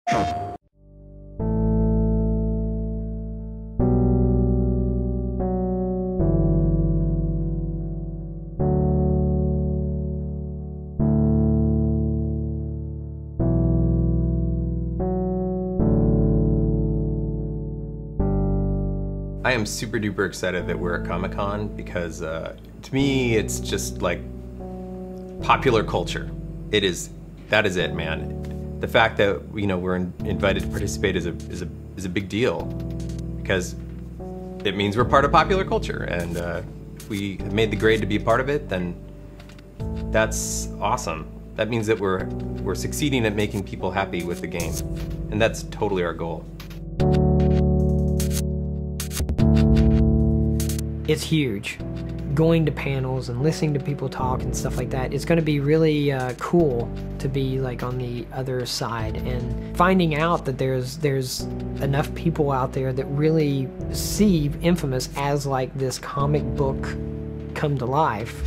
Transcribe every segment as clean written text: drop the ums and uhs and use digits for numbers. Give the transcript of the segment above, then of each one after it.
I am super duper excited that we're at Comic-Con because to me it's just like popular culture. That is it, man. The fact that we're invited to participate is a big deal because it means we're part of popular culture, and if we have made the grade to be a part of it, then that's awesome. That means that we're succeeding at making people happy with the game, and that's totally our goal. It's huge. Going to panels and listening to people talk and stuff like that, it's going to be really cool to be like on the other side and finding out that there's enough people out there that really see inFamous as like this comic book come to life.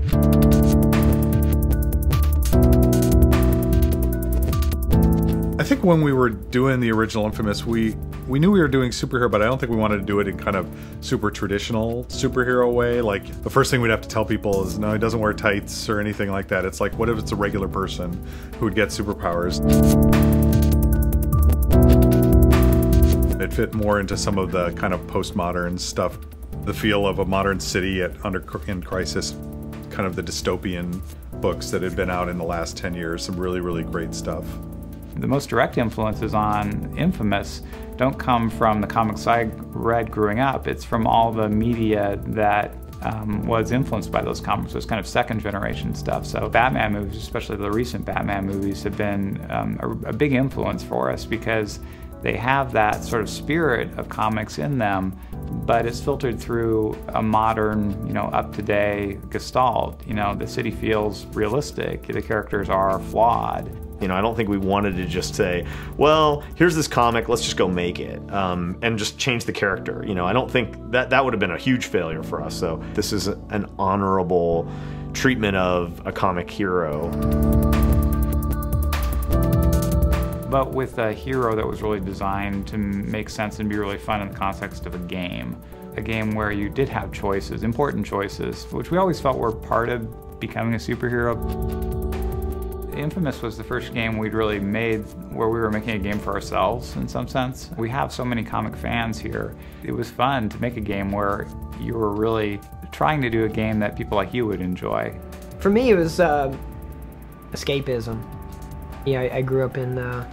I think when we were doing the original inFamous, we knew we were doing superhero, but I don't think we wanted to do it in kind of super traditional superhero way. Like, the first thing we'd have to tell people is, no, he doesn't wear tights or anything like that. It's like, what if it's a regular person who would get superpowers? It fit more into some of the kind of postmodern stuff, the feel of a modern city in crisis, kind of the dystopian books that had been out in the last 10 years, some really, really great stuff. The most direct influences on inFamous don't come from the comics I read growing up. It's from all the media that was influenced by those comics. It was kind of second generation stuff. So Batman movies, especially the recent Batman movies, have been a big influence for us because they have that sort of spirit of comics in them, but it's filtered through a modern, up-to-date gestalt. The city feels realistic. The characters are flawed. I don't think we wanted to just say, well, here's this comic, let's just go make it, and just change the character. I don't think that would have been a huge failure for us. So this is an honorable treatment of a comic hero. But with a hero that was really designed to make sense and be really fun in the context of a game where you did have choices, important choices, which we always felt were part of becoming a superhero. inFamous was the first game we'd really made where we were making a game for ourselves in some sense. We have so many comic fans here. It was fun to make a game where you were really trying to do a game that people like you would enjoy. For me, it was escapism. I grew up in a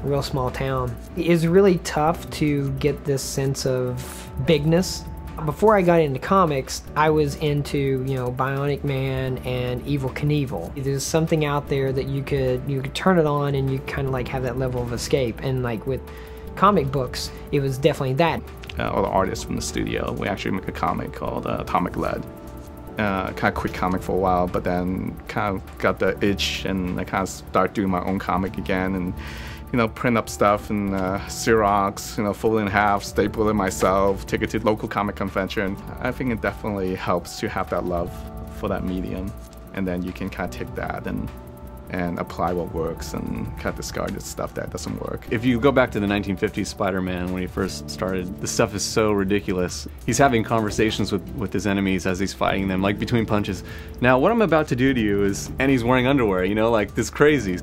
real small town. It's really tough to get this sense of bigness. Before I got into comics, I was into, Bionic Man and Evel Knievel. There's something out there that you could turn it on and you kind of like have that level of escape. And like with comic books, it was definitely that. All the artists from the studio, we actually make a comic called Atomic Lead. Kind of quit comic for a while, but then kind of got the itch and I kind of started doing my own comic again and print up stuff and Xerox, fold it in half, staple it myself, take it to local comic convention. I think it definitely helps to have that love for that medium, and then you can kind of take that and apply what works and kind of discard the stuff that doesn't work. If you go back to the 1950s Spider-Man when he first started, the stuff is so ridiculous. He's having conversations with his enemies as he's fighting them, like between punches. Now, what I'm about to do to you is, and he's wearing underwear, like this crazy.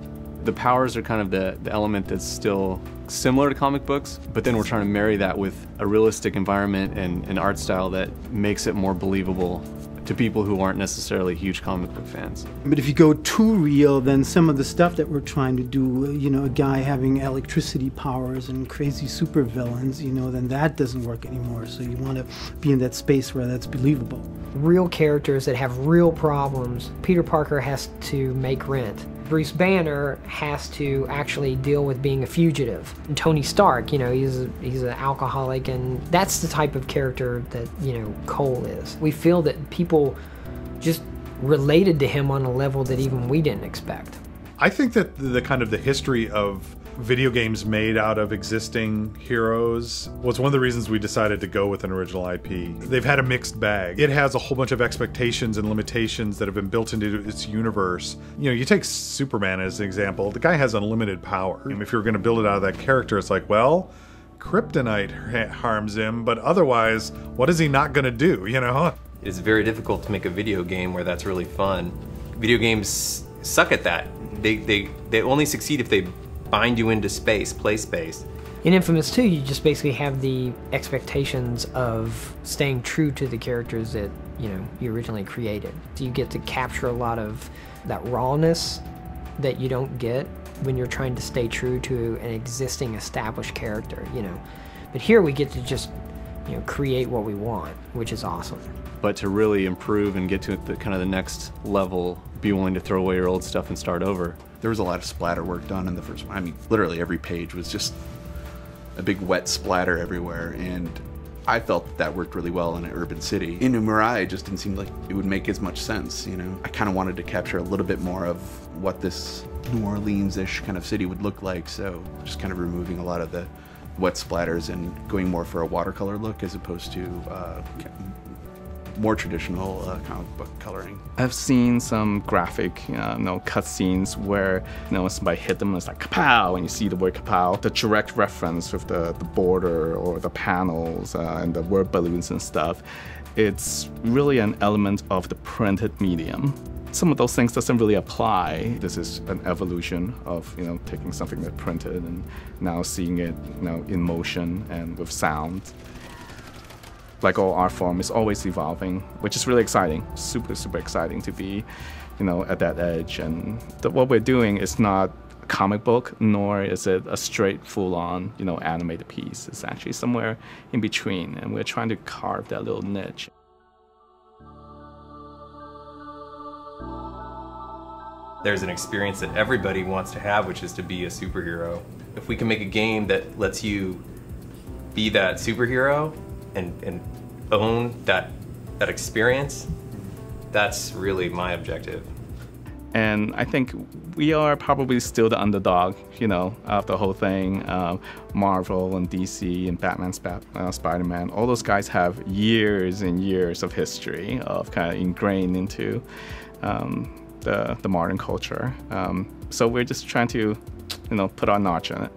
The powers are kind of the element that's still similar to comic books, but then we're trying to marry that with a realistic environment and an art style that makes it more believable to people who aren't necessarily huge comic book fans. But if you go too real, then some of the stuff that we're trying to do, a guy having electricity powers and crazy supervillains, then that doesn't work anymore. So you want to be in that space where that's believable. Real characters that have real problems. Peter Parker has to make rent. Bruce Banner has to actually deal with being a fugitive. And Tony Stark, he's an alcoholic, and that's the type of character that, Cole is. We feel that people just related to him on a level that even we didn't expect. I think that the kind of the history of video games made out of existing heroes was one of the reasons we decided to go with an original IP. They've had a mixed bag. It has a whole bunch of expectations and limitations that have been built into its universe. You know, you take Superman as an example. The guy has unlimited power. And if you're going to build it out of that character, it's like, well, kryptonite harms him, but otherwise, what is he not going to do, you know? It's very difficult to make a video game where that's really fun. Video games suck at that. They only succeed if they bind you into space, play space. In inFamous 2, you just basically have the expectations of staying true to the characters that, you know, you originally created. So you get to capture a lot of that rawness that you don't get when you're trying to stay true to an existing established character, you know. But here we get to just, you know, create what we want, which is awesome. But to really improve and get to the kind of the next level, be willing to throw away your old stuff and start over. There was a lot of splatter work done in the first one. I mean, literally every page was just a big wet splatter everywhere, and I felt that worked really well in an urban city. In Mirai, it just didn't seem like it would make as much sense, you know? I kind of wanted to capture a little bit more of what this New Orleans-ish kind of city would look like, so just kind of removing a lot of the wet splatters and going more for a watercolor look as opposed to more traditional comic book coloring. I've seen some graphic, cut scenes where, somebody hit them and it's like kapow, and you see the word kapow. The direct reference with the border or the panels and the word balloons and stuff. It's really an element of the printed medium. Some of those things doesn't really apply. This is an evolution of, taking something that printed and now seeing it, in motion and with sound. Like all art form, is always evolving, which is really exciting. Super, super exciting to be, at that edge. And what we're doing is not a comic book, nor is it a straight, full-on, animated piece. It's actually somewhere in between, and we're trying to carve that little niche. There's an experience that everybody wants to have, which is to be a superhero. If we can make a game that lets you be that superhero and own that experience, that's really my objective. And I think we are probably still the underdog, of the whole thing. Marvel and DC and Batman, Spider-Man, all those guys have years and years of history of kind of ingrained into the modern culture. So we're just trying to, put our notch on it.